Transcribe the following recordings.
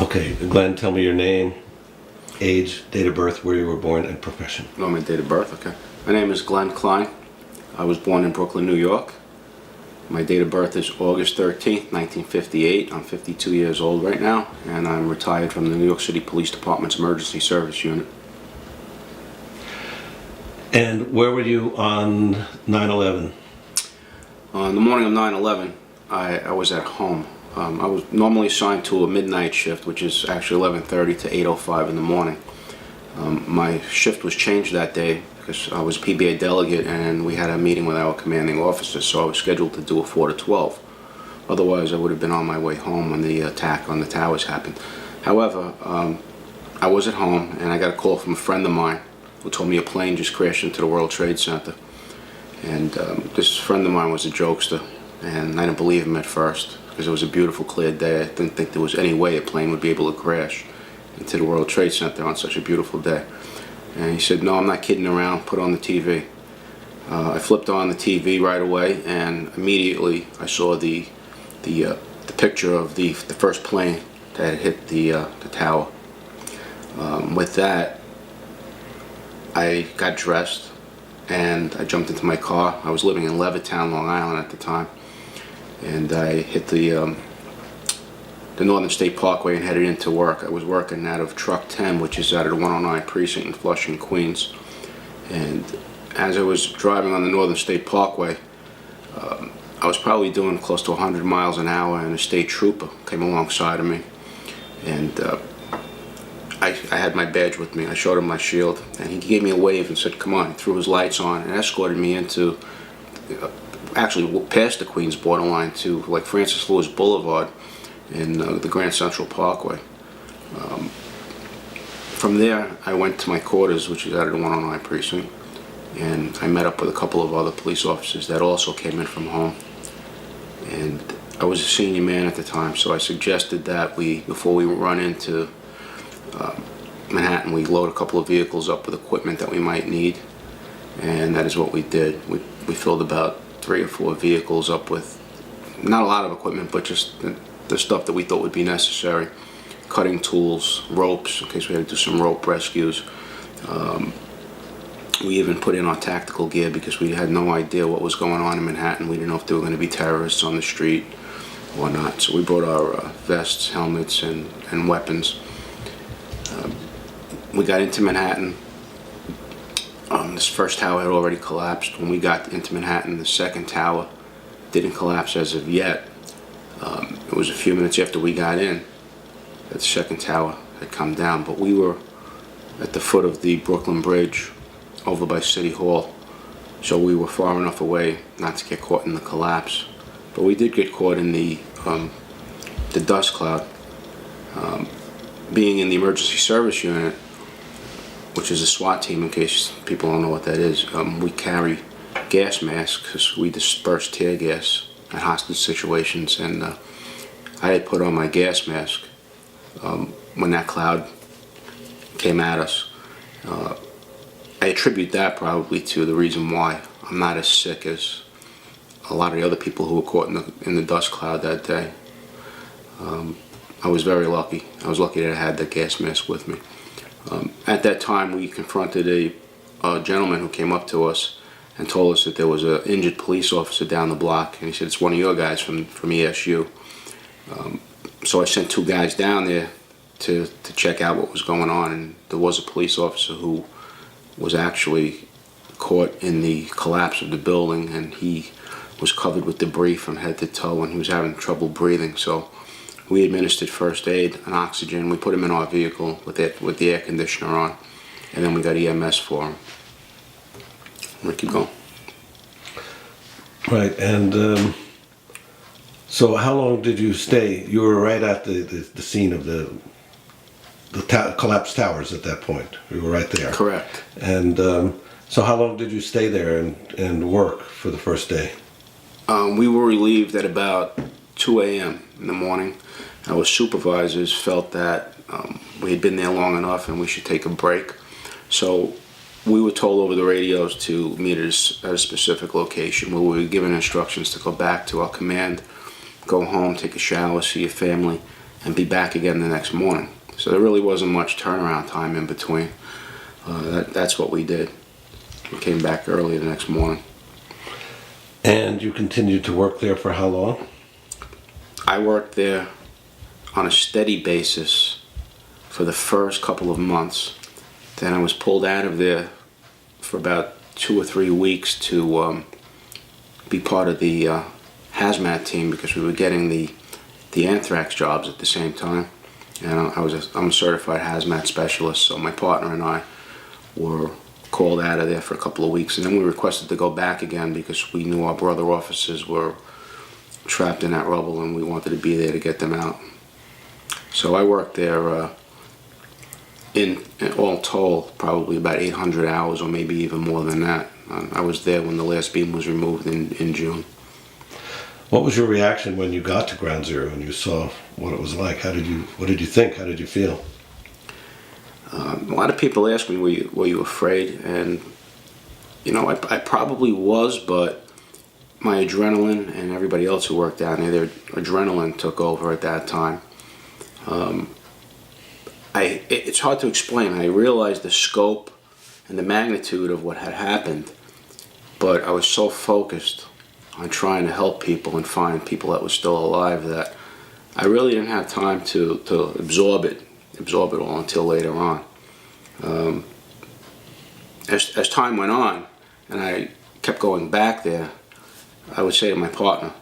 Okay, Glenn, tell me your name, age, date of birth, where you were born, and profession. Oh, my date of birth? Okay. My name is Glenn Kline. I was born in Brooklyn, New York. My date of birth is August 13th, 1958. I'm 52 years old right now, and I'm retired from the New York City Police Department's Emergency Service Unit. And where were you on 9/11? On the morning of 9/11, I was at home. I was normally assigned to a midnight shift, which is actually 11:30 to 8:05 in the morning. My shift was changed that day because I was a PBA delegate and we had a meeting with our commanding officer, so I was scheduled to do a 4 to 12. Otherwise, I would have been on my way home when the attack on the towers happened. However, I was at home and I got a call from a friend of mine who told me a plane just crashed into the World Trade Center. And this friend of mine was a jokester, and I didn't believe him at first because it was a beautiful, clear day. I didn't think there was any way a plane would be able to crash into the World Trade Center on such a beautiful day. And he said, "No, I'm not kidding around, put on the TV." I flipped on the TV right away, and immediately I saw the picture of the first plane that had hit the tower. With that, I got dressed and I jumped into my car. I was living in Levittown, Long Island at the time, and I hit the Northern State Parkway and headed into work. I was working out of Truck 10, which is out of the 109 precinct in Flushing, Queens. And as I was driving on the Northern State Parkway, I was probably doing close to 100 miles an hour, and a state trooper came alongside of me. And I had my badge with me. I showed him my shield, and he gave me a wave and said, "Come on." He threw his lights on and escorted me into, actually past the Queens borderline to like Francis Lewis Boulevard in the Grand Central Parkway. From there, I went to my quarters, which is out of the 109 precinct, and I met up with a couple of other police officers that also came in from home. And I was a senior man at the time, so I suggested that before we run into Manhattan, we load a couple of vehicles up with equipment that we might need, and that is what we did. We filled about 3 or 4 vehicles up with not a lot of equipment, but just the stuff that we thought would be necessary. Cutting tools, ropes, in case we had to do some rope rescues. We even put in our tactical gear because we had no idea what was going on in Manhattan. We didn't know if there were going to be terrorists on the street or not. So we brought our vests, helmets, and weapons. We got into Manhattan. This first tower had already collapsed. When we got into Manhattan, the second tower didn't collapse as of yet. It was a few minutes after we got in that the second tower had come down, but we were at the foot of the Brooklyn Bridge over by City Hall, so we were far enough away not to get caught in the collapse. But we did get caught in the dust cloud. Being in the emergency service unit, which is a SWAT team, in case people don't know what that is, we carry gas masks because we disperse tear gas in hostage situations, and I had put on my gas mask when that cloud came at us. I attribute that probably to the reason why I'm not as sick as a lot of the other people who were caught in the dust cloud that day. I was very lucky. I was lucky that I had that gas mask with me. At that time, we confronted a gentleman who came up to us and told us that there was an injured police officer down the block, and he said, "It's one of your guys from ESU." So I sent 2 guys down there to check out what was going on, and there was a police officer who was actually caught in the collapse of the building, and he was covered with debris from head to toe, and he was having trouble breathing. So we administered first aid and oxygen. We put him in our vehicle with the air conditioner on, and then we got EMS for him. We keep going. Right, and so how long did you stay? You were right at the scene of the collapsed towers at that point. You were right there. Correct. And so how long did you stay there and work for the first day? We were relieved at about 2 a.m. in the morning. Our supervisors felt that we had been there long enough and we should take a break. So we were told over the radios to meet at a specific location where we were given instructions to go back to our command, go home, take a shower, see your family, and be back again the next morning. So there really wasn't much turnaround time in between. That's what we did. We came back early the next morning. And you continued to work there for how long? I worked there on a steady basis for the first couple of months. Then I was pulled out of there for about 2 or 3 weeks to be part of the hazmat team, because we were getting the anthrax jobs at the same time. And I'm a certified hazmat specialist, so my partner and I were called out of there for a couple of weeks, and then we requested to go back again because we knew our brother officers were trapped in that rubble and we wanted to be there to get them out. So I worked there in all told probably about 800 hours, or maybe even more than that. I was there when the last beam was removed in June. What was your reaction when you got to Ground Zero and you saw what it was like? What did you think? How did you feel? A lot of people ask me, were you afraid? And, you know, I probably was, but my adrenaline and everybody else who worked down there, their adrenaline took over at that time. It's hard to explain. I realized the scope and the magnitude of what had happened, but I was so focused on trying to help people and find people that were still alive that I really didn't have time to absorb it all until later on. As time went on and I kept going back there, I would say to my partner,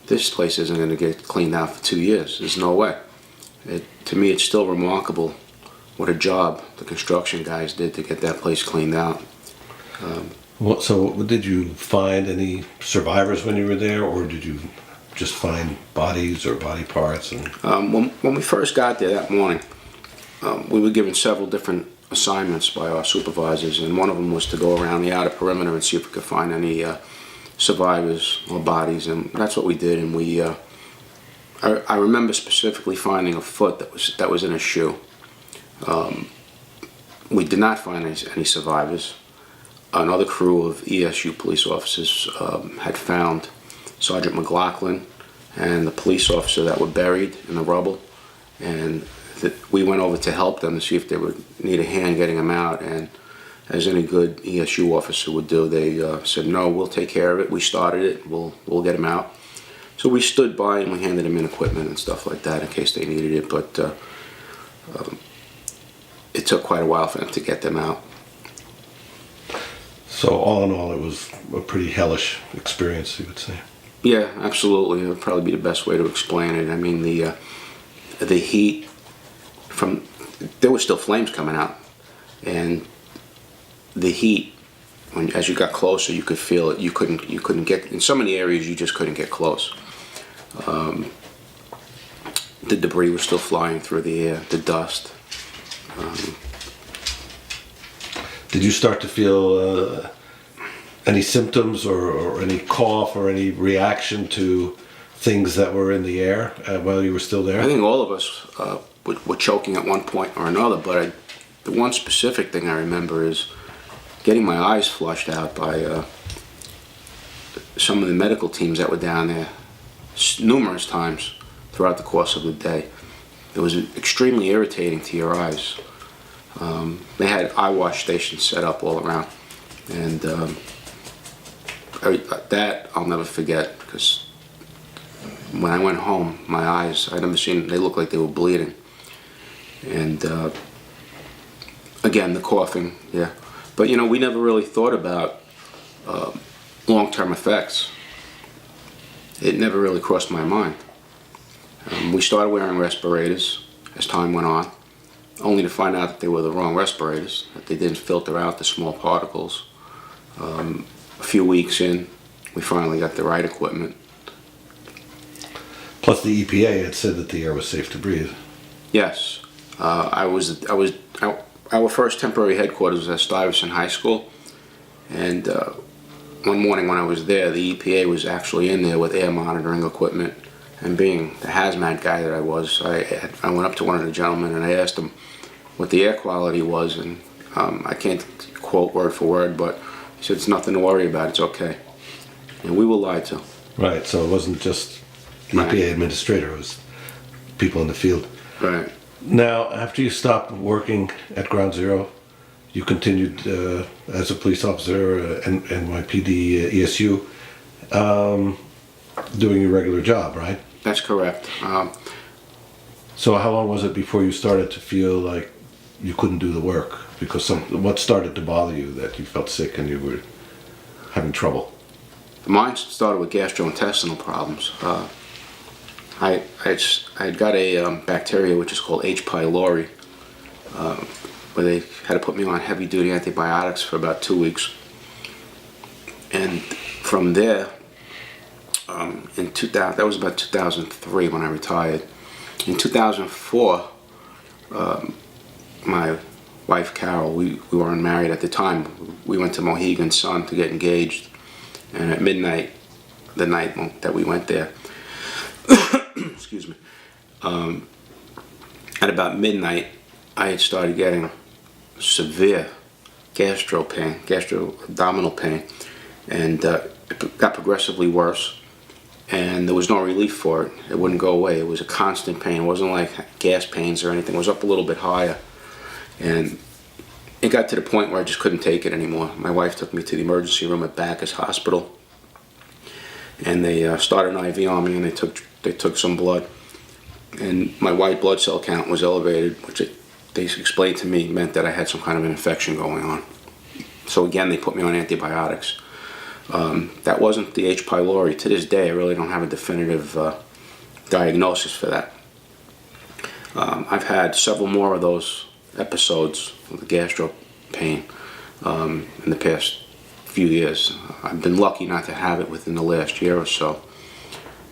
this place isn't going to get cleaned out for 2 years. There's no way. To me, it's still remarkable what a job the construction guys did to get that place cleaned out. So did you find any survivors when you were there, or did you just find bodies or body parts? And when we first got there that morning, we were given several different assignments by our supervisors, and one of them was to go around the outer perimeter and see if we could find any survivors or bodies, and that's what we did. And I remember specifically finding a foot that was in a shoe. We did not find any survivors. Another crew of ESU police officers had found Sergeant McLaughlin and the police officer that were buried in the rubble, and we went over to help them to see if they would need a hand getting them out. And as any good ESU officer would do, they said, "No, we'll take care of it. We started it. We'll get them out." So we stood by and we handed them in equipment and stuff like that in case they needed it. But it took quite a while for them to get them out. So all in all, it was a pretty hellish experience, you would say. Yeah, absolutely. It would probably be the best way to explain it. I mean, the heat there were still flames coming out, and the heat, as you got closer, you could feel it. You couldn't get in so many areas. You just couldn't get close. The debris was still flying through the air. The dust. Did you start to feel any symptoms or any cough or any reaction to things that were in the air while you were still there? I think all of us were choking at one point or another, but the one specific thing I remember is getting my eyes flushed out by some of the medical teams that were down there numerous times throughout the course of the day. It was extremely irritating to your eyes. They had eye wash stations set up all around, and that I'll never forget, because when I went home, my eyes, I'd never seen, they looked like they were bleeding. And again, the coughing, yeah. But you know, we never really thought about long-term effects. It never really crossed my mind. We started wearing respirators as time went on, only to find out that they were the wrong respirators, that they didn't filter out the small particles. A few weeks in, we finally got the right equipment. Plus the EPA had said that the air was safe to breathe. Yes. Our first temporary headquarters was at Stuyvesant High School, and one morning when I was there, the EPA was actually in there with air monitoring equipment, and being the hazmat guy that I was, I went up to one of the gentlemen and I asked him what the air quality was, and I can't quote word for word, but he said, "It's nothing to worry about, it's okay." And we were lied to. Right, so it wasn't just the EPA administrator, it was people in the field. Right. Now, after you stopped working at Ground Zero, you continued as a police officer in NYPD ESU, doing your regular job, right? That's correct. So how long was it before you started to feel like you couldn't do the work? Because what started to bother you that you felt sick and you were having trouble? Mine started with gastrointestinal problems. I had got a bacteria which is called H. pylori, where they had to put me on heavy-duty antibiotics for about 2 weeks. And from there, in 2000, that was about 2003 when I retired. In 2004, my wife Carol, we were unmarried at the time. We went to Mohegan Sun to get engaged, and at midnight, the night that we went there, excuse me, at about midnight, I had started getting severe gastro-abdominal pain, and it got progressively worse, and there was no relief for it. It wouldn't go away. It was a constant pain. It wasn't like gas pains or anything. It was up a little bit higher, and it got to the point where I just couldn't take it anymore. My wife took me to the emergency room at Backus Hospital, and they started an IV on me, and they took some blood, and my white blood cell count was elevated, which they explained to me meant that I had some kind of an infection going on. So again, they put me on antibiotics. That wasn't the H. pylori. To this day, I really don't have a definitive diagnosis for that. I've had several more of those episodes of the gastro pain in the past few years. I've been lucky not to have it within the last year or so,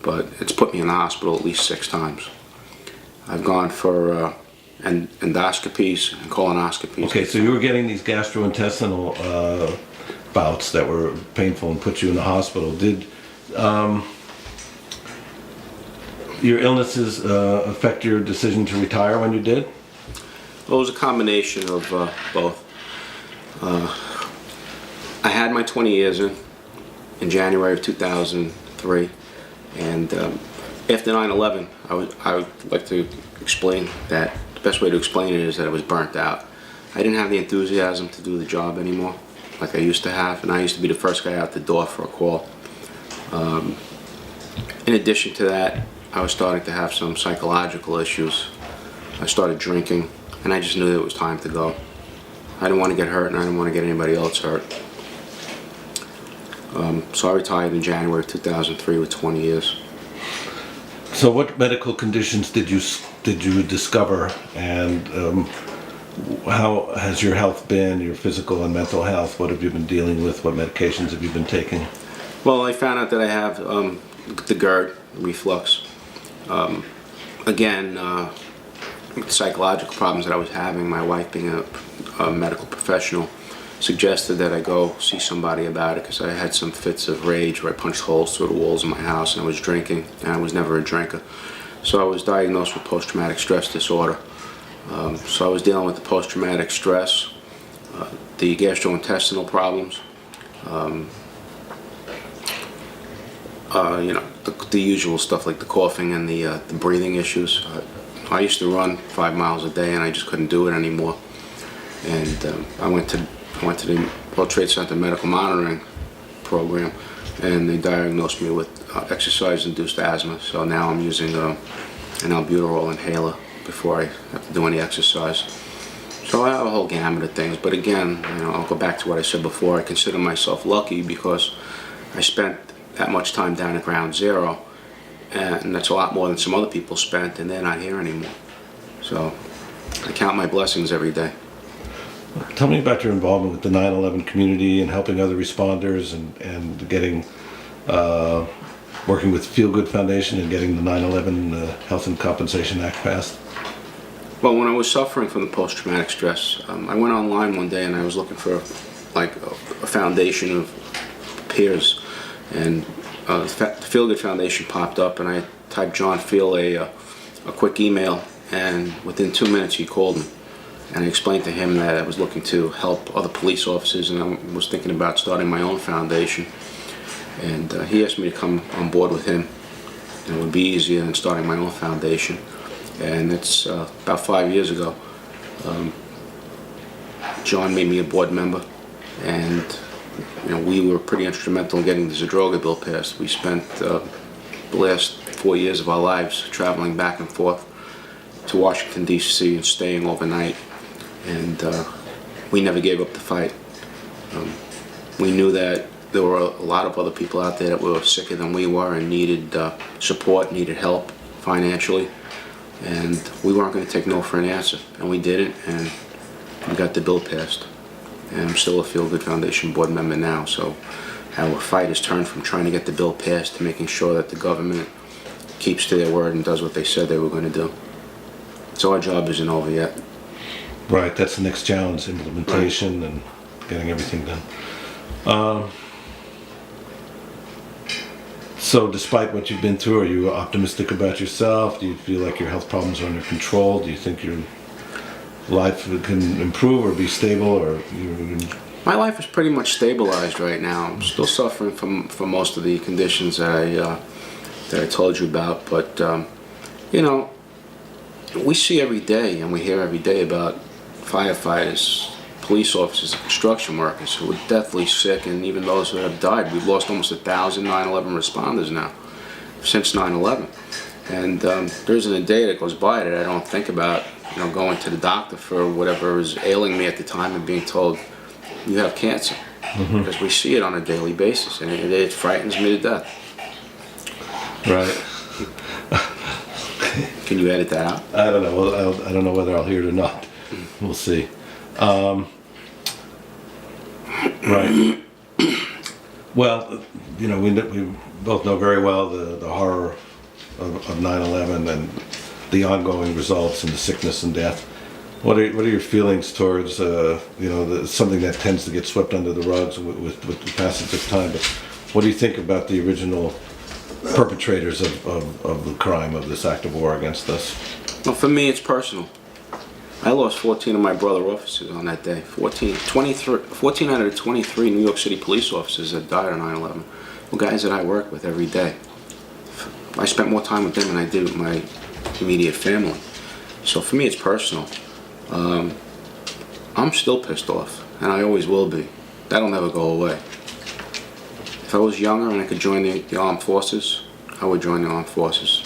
but it's put me in the hospital at least 6 times. I've gone for endoscopies and colonoscopies. Okay, so you were getting these gastrointestinal bouts that were painful and put you in the hospital. Did your illnesses affect your decision to retire when you did? Well, it was a combination of both. I had my 20 years in January of 2003, and after 9/11, I would like to explain that the best way to explain it is that I was burnt out. I didn't have the enthusiasm to do the job anymore like I used to have, and I used to be the first guy out the door for a call. In addition to that, I was starting to have some psychological issues. I started drinking, and I just knew that it was time to go. I didn't want to get hurt, and I didn't want to get anybody else hurt. So I retired in January of 2003 with 20 years. So what medical conditions did you discover, and how has your health been, your physical and mental health? What have you been dealing with? What medications have you been taking? Well, I found out that I have the GERD, reflux. Again, the psychological problems that I was having, my wife being a medical professional, suggested that I go see somebody about it because I had some fits of rage where I punched holes through the walls of my house, and I was drinking, and I was never a drinker. So I was diagnosed with post-traumatic stress disorder. So I was dealing with the post-traumatic stress, the gastrointestinal problems, the usual stuff like the coughing and the breathing issues. I used to run 5 miles a day, and I just couldn't do it anymore. And I went to the World Trade Center Medical Monitoring Program, and they diagnosed me with exercise-induced asthma. So now I'm using an albuterol inhaler before I have to do any exercise. So I have a whole gamut of things. But again, I'll go back to what I said before. I consider myself lucky because I spent that much time down at Ground Zero, and that's a lot more than some other people spent, and they're not here anymore. So I count my blessings every day. Tell me about your involvement with the 9/11 community and helping other responders and getting, working with Feel Good Foundation and getting the 9/11 Health and Compensation Act passed. Well, when I was suffering from the post-traumatic stress, I went online one day and I was looking for a foundation of peers, and the Feel Good Foundation popped up, and I typed John Feel a quick email, and within 2 minutes he called me. And I explained to him that I was looking to help other police officers, and I was thinking about starting my own foundation. And he asked me to come on board with him. It would be easier than starting my own foundation. and it's about 5 years ago. John made me a board member, and we were pretty instrumental in getting the Zadroga bill passed. We spent the last 4 years of our lives traveling back and forth to Washington, D.C. and staying overnight, and we never gave up the fight. We knew that there were a lot of other people out there that were sicker than we were and needed support, needed help financially, and we weren't going to take no for an answer, and we did it, and we got the bill passed. And I'm still a Feel Good Foundation board member now, so our fight has turned from trying to get the bill passed to making sure that the government keeps to their word and does what they said they were going to do. So our job isn't over yet. Right, that's the next challenge, implementation Right. and getting everything done. So despite what you've been through, are you optimistic about yourself? Do you feel like your health problems are under control? Do you think your life can improve or be stable, or My life is pretty much stabilized right now. I'm still suffering from most of the conditions that I told you about, but we see every day and we hear every day about firefighters, police officers, and construction workers who are deathly sick, and even those who have died. We've lost almost 1,000 9/11 responders now since 9/11, and there isn't a day that goes by that I don't think about going to the doctor for whatever is ailing me at the time and being told you have cancer, because we see it on a daily basis, and it frightens me to death. right? Can you edit that out? I don't know. Well, I don't know whether I'll hear it or not. We'll see. Right. Well, we both know very well the horror of 9/11 and the ongoing results and the sickness and death. What are your feelings towards something that tends to get swept under the rugs with the passage of time? But what do you think about the original perpetrators of the crime, of this act of war against us? Well, for me, it's personal. I lost 14 of my brother officers on that day. 14 out of the 23 New York City police officers that died on 9/11 were guys that I work with every day. I spent more time with them than I did with my immediate family. So for me, it's personal. I'm still pissed off, and I always will be. That'll never go away. If I was younger and I could join the armed forces, I would join the armed forces.